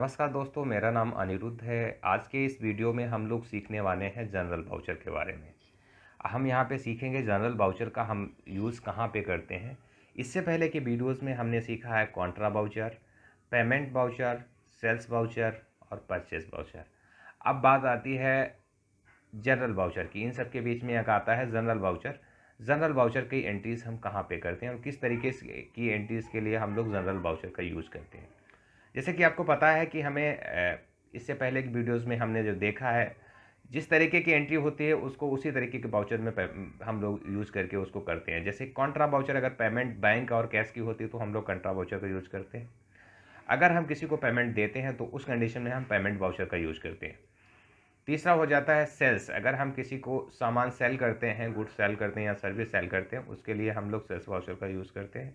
नमस्कार दोस्तों, मेरा नाम अनिरुद्ध है। आज के इस वीडियो में हम लोग सीखने वाले हैं जनरल वाउचर के बारे में। हम यहाँ पे सीखेंगे जनरल वाउचर का हम यूज़ कहाँ पे करते हैं। इससे पहले के वीडियोस में हमने सीखा है contra voucher, payment voucher, sales voucher और परचेज वाउचर। अब बात आती है जनरल वाउचर की। इन सब के बीच में एक आता है जनरल वाउचर। जनरल वाउचर की एंट्रीज़ हम कहाँ पे करते हैं और किस तरीके से की एंट्रीज़ के लिए हम लोग जनरल वाउचर का यूज़ करते हैं। जैसे कि आपको पता है कि हमें इससे पहले की वीडियोस में हमने जो देखा है, जिस तरीके की एंट्री होती है उसको उसी तरीके के वाउचर में हम लोग यूज़ करके उसको करते हैं। जैसे कॉन्ट्रा वाउचर अगर पेमेंट बैंक और कैश की होती है तो हम लोग कॉन्ट्रा वाउचर का यूज़ करते हैं। अगर हम किसी को पेमेंट देते हैं तो उस कंडीशन में हम पेमेंट वाउचर का यूज़ करते हैं। तीसरा हो जाता है सेल्स। अगर हम किसी को सामान सेल करते हैं, गुड्स सेल करते हैं या सर्विस सेल करते हैं, उसके लिए हम लोग सेल्स वाउचर का यूज़ करते हैं।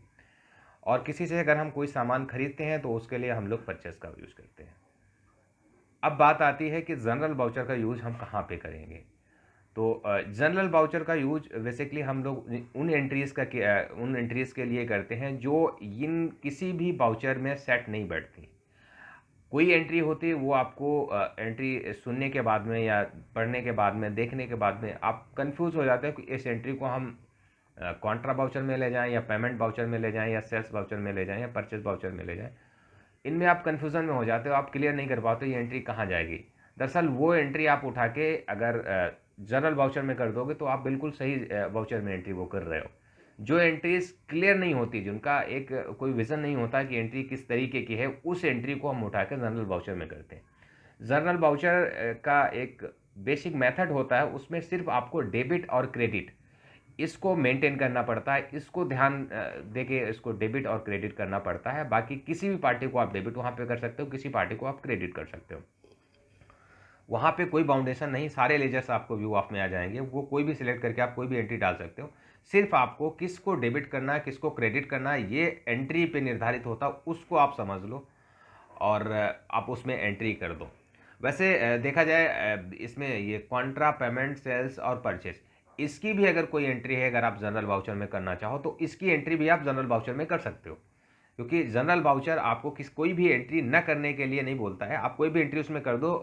और किसी से अगर हम कोई सामान खरीदते हैं तो उसके लिए हम लोग परचेस का यूज़ करते हैं। अब बात आती है कि जनरल वाउचर का यूज़ हम कहाँ पे करेंगे। तो जनरल वाउचर का यूज बेसिकली हम लोग उन एंट्रीज़ के लिए करते हैं जो इन किसी भी वाउचर में सेट नहीं बैठती। कोई एंट्री होती है वो आपको एंट्री सुनने के बाद में या पढ़ने के बाद में, देखने के बाद में आप कंफ्यूज हो जाते हो कि इस एंट्री को हम कॉन्ट्रा वाउचर में ले जाएं या पेमेंट वाउचर में ले जाएं या सेल्स वाउचर में ले जाएं या परचेज वाउचर में ले जाएं। इनमें आप कन्फ्यूज़न में हो जाते हो, आप क्लियर नहीं कर पाते ये एंट्री कहाँ जाएगी। दरअसल वो एंट्री आप उठा के अगर जनरल वाउचर में कर दोगे तो आप बिल्कुल सही वाउचर में एंट्री वो कर रहे हो। जो एंट्रीज क्लियर नहीं होती, जिनका एक कोई विज़न नहीं होता कि एंट्री किस तरीके की है, उस एंट्री को हम उठा के जनरल वाउचर में करते हैं। जनरल वाउचर का एक बेसिक मेथड होता है, उसमें सिर्फ आपको डेबिट और क्रेडिट इसको मेंटेन करना पड़ता है। इसको ध्यान देके इसको डेबिट और क्रेडिट करना पड़ता है। बाकी किसी भी पार्टी को आप डेबिट वहाँ पे कर सकते हो, किसी पार्टी को आप क्रेडिट कर सकते हो। वहाँ पे कोई बाउंडेशन नहीं, सारे लेजर्स आपको व्यू ऑफ में आ जाएंगे। वो कोई भी सिलेक्ट करके आप कोई भी एंट्री डाल सकते हो। सिर्फ आपको किसको डेबिट करना है, किसको क्रेडिट करना है, ये एंट्री पे निर्धारित होता है। उसको आप समझ लो और आप उसमें एंट्री कर दो। वैसे देखा जाए इसमें ये कॉन्ट्रा, पेमेंट, सेल्स और परचेज, इसकी भी अगर कोई एंट्री है, अगर आप जनरल वाउचर में करना चाहो तो इसकी एंट्री भी आप जनरल वाउचर में कर सकते हो। क्योंकि जनरल वाउचर आपको कोई भी एंट्री न करने के लिए नहीं बोलता है। आप कोई भी एंट्री उसमें कर दो,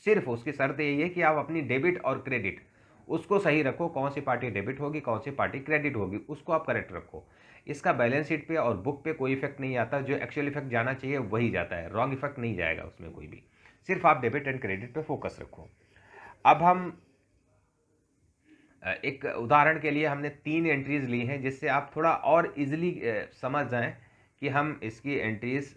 सिर्फ उसकी शर्त यही है कि आप अपनी डेबिट और क्रेडिट उसको सही रखो। कौन सी पार्टी डेबिट होगी, कौन सी पार्टी क्रेडिट होगी, उसको आप करेक्ट रखो। इसका बैलेंस शीट पे और बुक पे कोई इफेक्ट नहीं आता। जो एक्चुअल इफेक्ट जाना चाहिए वही जाता है, रॉन्ग इफेक्ट नहीं जाएगा उसमें कोई भी। सिर्फ आप डेबिट एंड क्रेडिट पे फोकस रखो। अब हम एक उदाहरण के लिए हमने 3 एंट्रीज ली हैं, जिससे आप थोड़ा और इजीली समझ जाएं कि हम इसकी एंट्रीज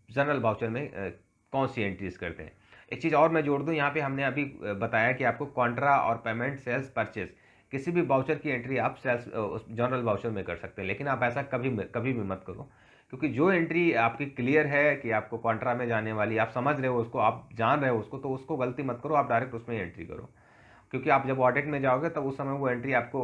जनरल वाउचर में कौन सी एंट्रीज करते हैं। एक चीज़ और मैं जोड़ दूं, यहाँ पे हमने अभी बताया कि आपको कॉन्ट्रा और पेमेंट, सेल्स, परचेज, किसी भी वाउचर की एंट्री आप सेल्स जनरल वाउचर में कर सकते हैं। लेकिन आप ऐसा कभी कभी भी मत करो, क्योंकि जो एंट्री आपकी क्लियर है कि आपको कॉन्ट्रा में जाने वाली, आप समझ रहे हो उसको, आप जान रहे हो उसको, तो उसको गलती मत करो, आप डायरेक्ट उसमें एंट्री करो। क्योंकि आप जब ऑडिट में जाओगे तब उस समय वो एंट्री आपको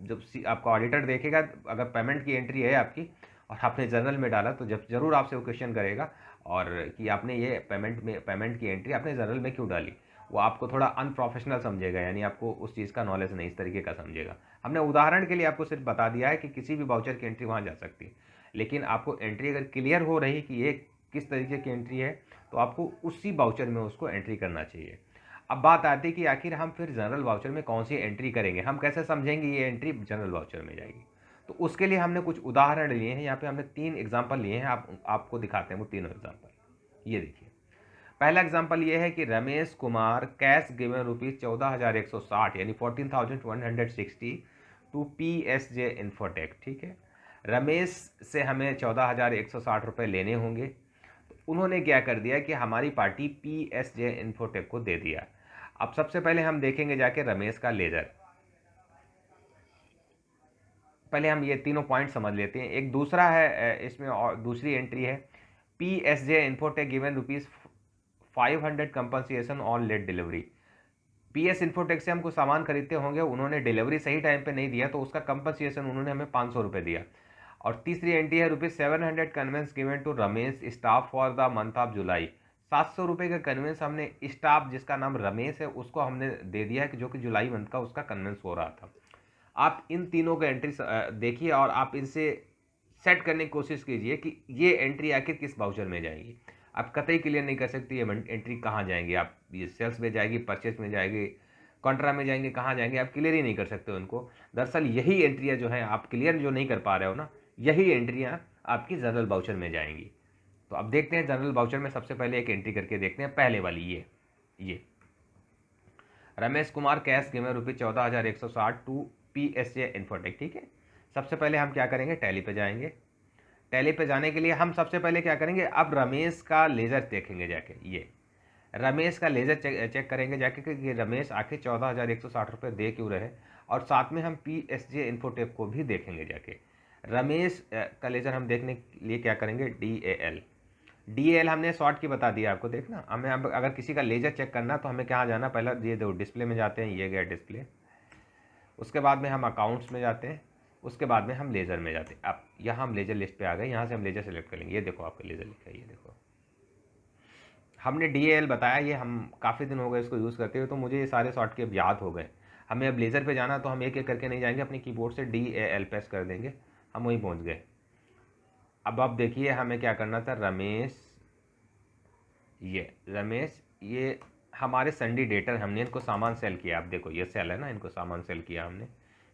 जब आपका ऑडिटर देखेगा, अगर पेमेंट की एंट्री है आपकी और आपने जनरल में डाला, तो जब जरूर आपसे वो क्वेश्चन करेगा और कि आपने ये पेमेंट की एंट्री आपने जनरल में क्यों डाली। वो आपको थोड़ा अनप्रोफेशनल समझेगा, यानी आपको उस चीज़ का नॉलेज नहीं, इस तरीके का समझेगा। हमने उदाहरण के लिए आपको सिर्फ बता दिया है कि किसी भी वाउचर की एंट्री वहाँ जा सकती है। लेकिन आपको एंट्री अगर क्लियर हो रही कि ये किस तरीके की एंट्री है, तो आपको उसी वाउचर में उसको एंट्री करना चाहिए। अब बात आती है कि आखिर हम फिर जनरल वाउचर में कौन सी एंट्री करेंगे, हम कैसे समझेंगे ये एंट्री जनरल वाउचर में जाएगी। तो उसके लिए हमने कुछ उदाहरण लिए हैं। यहाँ पे हमने 3 एग्जांपल लिए हैं, आपको दिखाते हैं वो तीनों एग्जांपल। ये देखिए, पहला एग्जांपल ये है कि Ramesh Kumar cash given rupees 14,160 यानी 14,160 टू PSJ इन्फोटेक। ठीक है, रमेश से हमें 14,160 रुपये लेने होंगे। तो उन्होंने क्या कर दिया कि हमारी पार्टी PSJ इन्फोटेक को दे दिया। अब सबसे पहले हम देखेंगे जाके रमेश का लेजर। पहले हम ये तीनों पॉइंट समझ लेते हैं। एक दूसरा है इसमें, और दूसरी एंट्री है PSJ infotech given rupees 500 compensation on late delivery. PS infotech से हमको सामान खरीदते होंगे, उन्होंने डिलीवरी सही टाइम पे नहीं दिया तो उसका कंपनसेशन उन्होंने हमें 500 रुपये दिया। और तीसरी एंट्री है ₹700 conveyance given to Ramesh staff for the month of July. 700 रुपये का कन्वेंस हमने स्टाफ जिसका नाम रमेश है उसको हमने दे दिया है, कि जो कि जुलाई मंथ का उसका कन्वेंस हो रहा था। आप इन तीनों का एंट्री देखिए और आप इनसे सेट करने की कोशिश कीजिए कि ये एंट्री आखिर किस वाउचर में जाएगी। आप कतई क्लियर नहीं कर सकते ये एंट्री कहाँ जाएंगी, आप ये सेल्स में जाएगी, परचेज में जाएगी, कॉन्ट्रा में जाएंगे, कहाँ जाएंगे, आप क्लियर ही नहीं कर सकते उनको। दरअसल यही एंट्रियाँ जो हैं आप क्लियर जो नहीं कर पा रहे हो ना, यही एंट्रियाँ आपकी जनरल वाउचर में जाएंगी। तो अब देखते हैं जनरल वाउचर में सबसे पहले एक एंट्री करके देखते हैं, पहले वाली ये Ramesh Kumar cash given ₹14,160 to PSJ infotech. ठीक है, सबसे पहले हम क्या करेंगे, टैली पे जाएंगे। टैली पे जाने के लिए हम सबसे पहले क्या करेंगे, अब रमेश का लेज़र देखेंगे जाके, ये रमेश का लेज़र चेक करेंगे जाके कि रमेश आखिर 14,160 रुपये दे क्यों रहे, और साथ में हम PSJ इन्फोटेक को भी देखेंगे जाके। रमेश का लेज़र हम देखने के लिए क्या करेंगे, DAL हमने शॉर्ट की बता दिया आपको। देखना, हमें अब अगर किसी का लेज़र चेक करना तो हमें कहाँ जाना, पहले ये देखो डिस्प्ले में जाते हैं, ये गया डिस्प्ले, उसके बाद में हम अकाउंट्स में जाते हैं, उसके बाद में हम लेज़र में जाते हैं। अब यहाँ हम लेज़र लिस्ट पे आ गए, यहाँ से हम लेज़र सेलेक्ट करेंगे। ये देखो आपका लेज़र लिखा है, ये देखो हमने DAL बताया, ये हम काफ़ी दिन हो गए इसको यूज़ करते हुए, तो मुझे ये सारे शॉर्ट के अब याद हो गए। हमें अब लेज़र पे जाना तो हम एक एक करके नहीं जाएंगे, अपने कीबोर्ड से DAL प्रेस कर देंगे, हम वहीं पहुँच गए। अब आप देखिए हमें क्या करना था, रमेश ये हमारे संडी डेटर, हमने इनको सामान सेल किया। आप देखो ये सेल है ना, इनको सामान सेल किया हमने,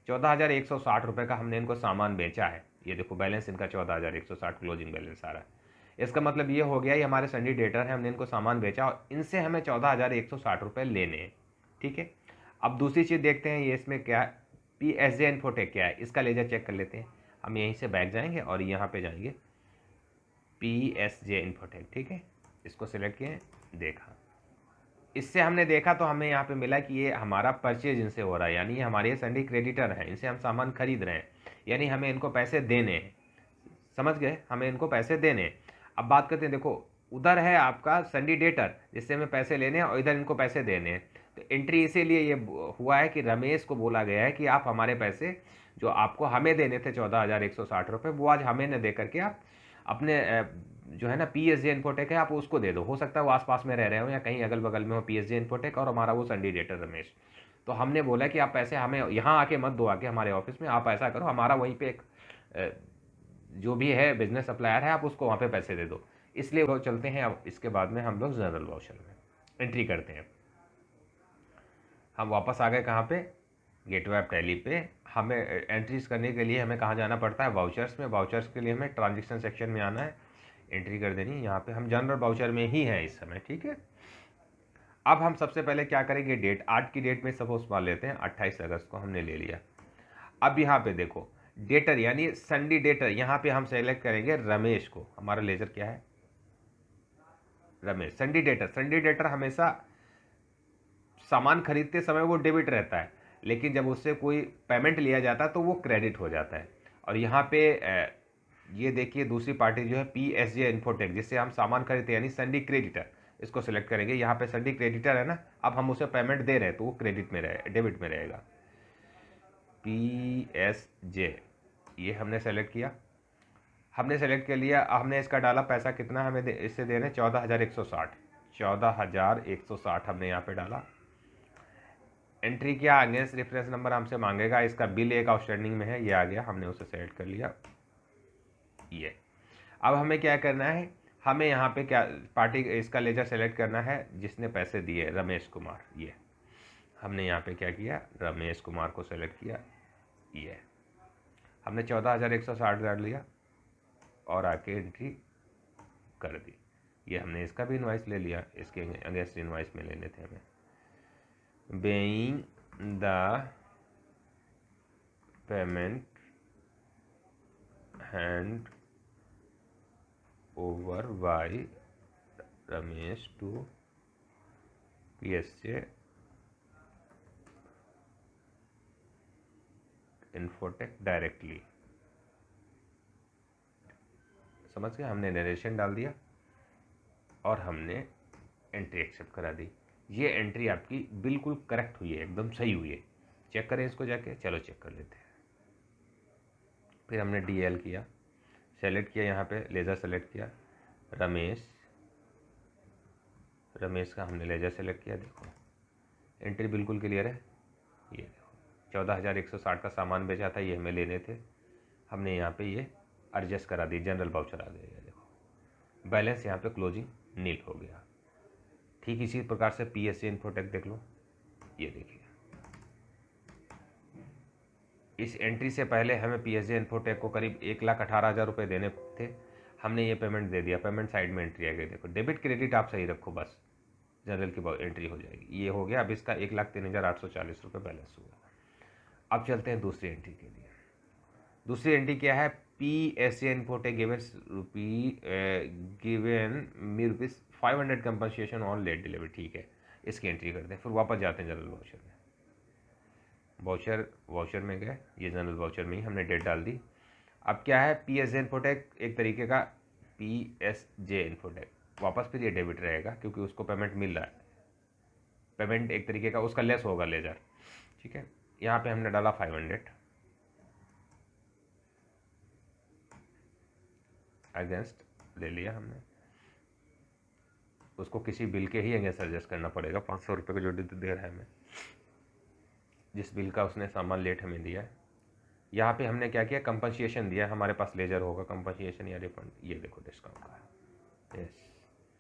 14,160 रुपये का हमने इनको सामान बेचा है। ये देखो बैलेंस इनका 14,160 क्लोजिंग बैलेंस आ रहा है। इसका मतलब ये हो गया, ये हमारे संडी डेटर है, हमने इनको सामान बेचा और इनसे हमें 14,160 रुपये लेने हैं। ठीक है, अब दूसरी चीज़ देखते हैं, ये इसमें क्या है, PSJ इन्फोटेक क्या है, इसका लेजर चेक कर लेते हैं। हम यहीं से बैक जाएंगे और यहाँ पे जाएंगे PSJ इन्फोटेक। ठीक है, इसको सिलेक्ट किए, देखा, इससे हमने देखा तो हमें यहाँ पे मिला कि ये हमारा परचेज इनसे हो रहा है, यानी ये हमारे संडी क्रेडिटर हैं, इनसे हम सामान खरीद रहे हैं, यानी हमें इनको पैसे देने हैं। समझ गए, हमें इनको पैसे देने हैं। अब बात करते हैं, देखो उधर है आपका संडी डेटर जिससे हमें पैसे लेने हैं, और इधर इनको पैसे देने हैं। तो एंट्री इसीलिए ये हुआ है कि रमेश को बोला गया है कि आप हमारे पैसे जो आपको हमें देने थे 14,160 रुपये, वो आज हमें न दे करके आप अपने जो है ना PSJ इन्फोटेक है, आप उसको दे दो। हो सकता है वो आसपास में रह रहे हो या कहीं अगल बगल में हो PSJ इन्फोटेक, और हमारा वो संडी डेटर रमेश। तो हमने बोला कि आप पैसे हमें यहाँ आके मत दो, आके हमारे ऑफिस में आप ऐसा करो, हमारा वहीं पे एक जो भी है बिजनेस सप्लायर है, आप उसको वहाँ पे पैसे दे दो। इसलिए वो चलते हैं। अब इसके बाद में हम लोग जनरल वाउचर में एंट्री करते हैं। हम वापस आ गए कहाँ पे, गेटवे ऑफ टैली पे। हमें एंट्रीज करने के लिए हमें कहाँ जाना पड़ता है, वाउचर्स में। वाउचर्स के लिए हमें ट्रांजेक्शन सेक्शन में आना है, एंट्री कर देनी। यहाँ पे हम जनरल वाउचर में ही हैं इस समय। ठीक है, अब हम सबसे पहले क्या करेंगे, डेट, आज की डेट में सपोज मान लेते हैं 28 अगस्त को हमने ले लिया। अब यहाँ पे देखो डेटर यानी संडी डेटर, यहाँ पे हम सेलेक्ट करेंगे रमेश को। हमारा लेजर क्या है, Ramesh. Sundry debtor, sundry debtor हमेशा सामान खरीदते समय वो डेबिट रहता है, लेकिन जब उससे कोई पेमेंट लिया जाता है तो वो क्रेडिट हो जाता है। और यहाँ पे ये देखिए दूसरी पार्टी जो है PSJ इन्फोटेक, जिससे हम सामान खरीदते हैं, यानी संडी क्रेडिटर, इसको सिलेक्ट करेंगे। यहाँ पे संडी क्रेडिटर है ना, अब हम उसे पेमेंट दे रहे हैं तो वो क्रेडिट में रहे, डेबिट में रहेगा। PSJ ये हमने सेलेक्ट किया, हमने सेलेक्ट कर लिया। हमने इसका डाला पैसा कितना हमें इससे देने, 14,160, 14,160 हमने यहाँ पे डाला, एंट्री किया। अगेंस्ट रेफरेंस नंबर हमसे मांगेगा, इसका बिल एक आउटस्टैंडिंग में है, ये आ गया, हमने उसे सेलेक्ट कर लिया। ये अब हमें क्या करना है, हमें यहाँ पे क्या पार्टी इसका लेजर सेलेक्ट करना है जिसने पैसे दिए, रमेश कुमार। ये हमने यहाँ पे क्या किया, रमेश कुमार को सेलेक्ट किया, ये हमने 14,160 डाल लिया और आके एंट्री कर दी। ये हमने इसका भी इनवाइस ले लिया, इसके अगेंस्ट इनवाइस में लेने थे हमें। Being the payment hand over by Ramesh to PSJ infotech directly. समझ गए, हमने नरेशन डाल दिया और हमने एंट्री एक्सेप्ट करा दी। ये एंट्री आपकी बिल्कुल करेक्ट हुई है, एकदम सही हुई है। चेक करें इसको जाके, चलो चेक कर लेते हैं। फिर हमने DL किया, सेलेक्ट किया, यहाँ पे लेज़र सेलेक्ट किया, रमेश का हमने लेज़र सेलेक्ट किया। देखो एंट्री बिल्कुल क्लियर है। ये देखो 14,160 का सामान बेचा था, ये हमें लेने थे, हमने यहाँ पे ये एडजस्ट करा दी, जनरल वाउचर आ गया। देखो बैलेंस यहाँ पे क्लोजिंग नील हो गया। ठीक इसी प्रकार से पीएसए इन्फोटेक देख लो, ये देखिए इस एंट्री से पहले हमें पीएसए इन्फोटेक को करीब 1,18,000 रुपये देने थे, हमने ये पेमेंट दे दिया। पेमेंट साइड में एंट्री आ गई, देखो डेबिट क्रेडिट आप सही रखो बस, जनरल की एंट्री हो जाएगी। ये हो गया, अब इसका 1,03,840 रुपये बैलेंस हुआ। अब चलते हैं दूसरी एंट्री के लिए। दूसरी एंट्री क्या है, PSA infotech given me ₹500 compensation on late delivery, ठीक है, इसकी एंट्री करते हैं। फिर वापस जाते हैं जनरल वाउचर में, वाउचर में गए, ये जनरल वाउचर में ही हमने डेट डाल दी। अब क्या है, पीएसजे इन्फोटेक एक तरीके का पीएसजे इन्फोटेक, वापस फिर ये डेबिट रहेगा क्योंकि उसको पेमेंट मिल रहा है, पेमेंट एक तरीके का उसका लेस होगा लेजर, ठीक है। यहाँ पे हमने डाला 500 अगेंस्ट, ले लिया हमने, उसको किसी बिल के ही अगेंस्ट एडजस्ट करना पड़ेगा। 500 रुपये का जो दे रहा है हमें, जिस बिल का उसने सामान लेट हमें दिया है। यहाँ पे हमने क्या किया, कंपनसेशन दिया, हमारे पास लेजर होगा कंपनसेशन या रिफंड, ये देखो डिस्काउंट का है, यस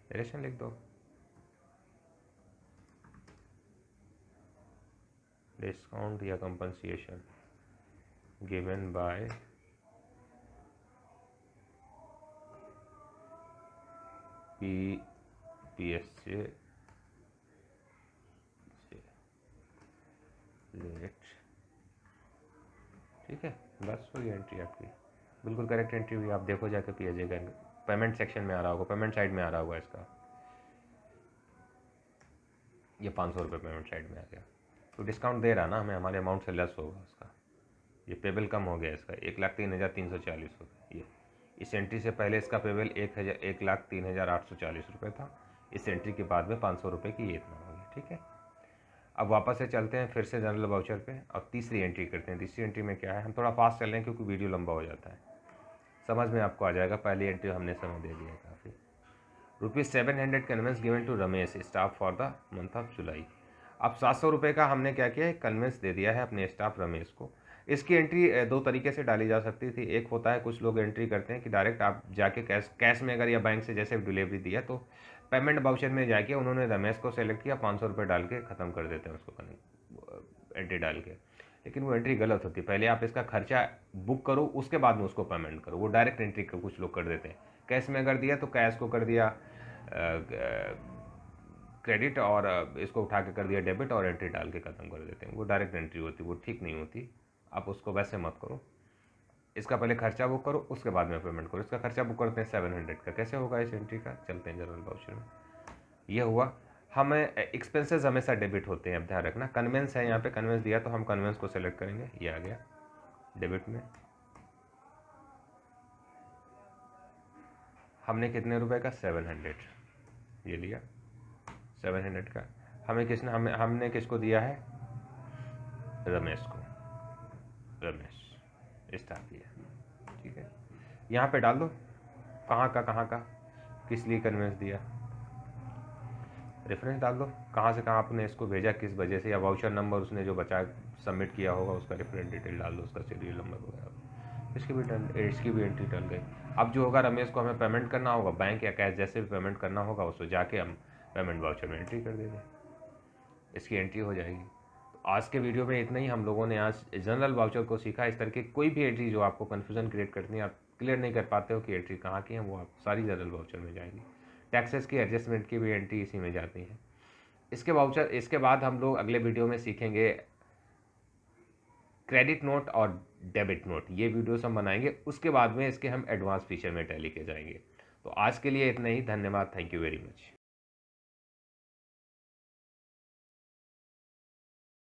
नरेशन लिख दो, डिस्काउंट या compensation given by PSA late, ठीक है, बस वही एंट्री आपकी बिल्कुल करेक्ट एंट्री हुई। आप देखो जाके पीएसए का पेमेंट सेक्शन में आ रहा होगा, पेमेंट साइड में आ रहा होगा इसका, ये 500 रुपये पेमेंट साइड में आ गया। तो डिस्काउंट दे रहा ना हमें, हमारे अमाउंट से लेस होगा उसका, ये पेबल कम हो गया इसका 1,03,340 रुपये। ये इस एंट्री से पहले इसका पेबल 1,03,840 रुपये था, इस एंट्री के बाद में 500 रुपये की ये इतना हो गया, ठीक है। अब वापस से चलते हैं फिर से जनरल वाउचर पे, अब तीसरी एंट्री करते हैं। तीसरी एंट्री में क्या है, हम थोड़ा फास्ट चल रहे हैं क्योंकि वीडियो लंबा हो जाता है, समझ में आपको आ जाएगा। पहली एंट्री हमने समय दे दिया है काफ़ी। ₹700 conveyance given to Ramesh staff for the month of July. अब 700 रुपये का हमने क्या किया, कन्वेंस दे दिया है अपने स्टाफ रमेश को। इसकी एंट्री दो तरीके से डाली जा सकती थी। एक होता है, कुछ लोग एंट्री करते हैं कि डायरेक्ट आप जाके कैश में अगर या बैंक से जैसे डिलीवरी दिया तो पेमेंट वाउचर में जाके उन्होंने रमेश को सेलेक्ट किया, 500 रुपये डाल के ख़त्म कर देते हैं उसको एंट्री डाल के। लेकिन वो एंट्री गलत होती है, पहले आप इसका खर्चा बुक करो उसके बाद में उसको पेमेंट करो। वो डायरेक्ट एंट्री कुछ लोग कर देते हैं, कैश में अगर दिया तो कैश को कर दिया क्रेडिट और इसको उठा के कर दिया डेबिट और एंट्री डाल के ख़त्म कर देते हैं। वो डायरेक्ट एंट्री होती है, वो ठीक नहीं होती, आप उसको वैसे मत करो। इसका पहले खर्चा बुक करो उसके बाद में पेमेंट करो। इसका खर्चा बुक करते हैं 700 का, कैसे होगा इस एंट्री का, चलते हैं जनरल वाउचर में। ये हुआ, हमें एक्सपेंसेस हमेशा डेबिट होते हैं, अब ध्यान रखना। कन्वेंस है यहाँ पे, कन्वेंस दिया तो हम कन्वेंस को सेलेक्ट करेंगे, ये आ गया डेबिट में। हमने कितने रुपए का, 700 ये लिया, 700 का हमें किसने, हमने किसको दिया है, रमेश को, रमेश स्टाफ दिया, ठीक है। यहाँ पे डाल दो कहाँ का किस लिए कन्वेंस दिया, रेफरेंस डाल दो, कहाँ से कहाँ आपने इसको भेजा, किस वजह से, या वाउचर नंबर उसने जो बचा सबमिट किया होगा उसका रेफरेंस डिटेल डाल दो, उसका सीरियल नंबर वगैरह। इसकी भी एंट्री डल गई। अब जो होगा, रमेश को हमें पेमेंट करना होगा, बैंक या कैश जैसे भी पेमेंट करना होगा उसको जाके हम पेमेंट वाउचर में एंट्री कर देंगे, इसकी एंट्री हो जाएगी। तो आज के वीडियो में इतना ही। हम लोगों ने आज जनरल वाउचर को सीखा। इस तरह की कोई भी एंट्री जो आपको कन्फ्यूजन क्रिएट करनी है, आप क्लियर नहीं कर पाते हो कि एंट्री कहाँ की है, वो आप सारी जनरल वाउचर में जाएगी। टैक्सेस की एडजस्टमेंट की भी एंट्री इसी में जाती है। इसके बाद हम लोग अगले वीडियो में सीखेंगे क्रेडिट नोट और डेबिट नोट, ये वीडियोस हम बनाएंगे। उसके बाद में इसके हम एडवांस फीचर में टैली के जाएंगे। तो आज के लिए इतना ही, धन्यवाद, थैंक यू वेरी मच।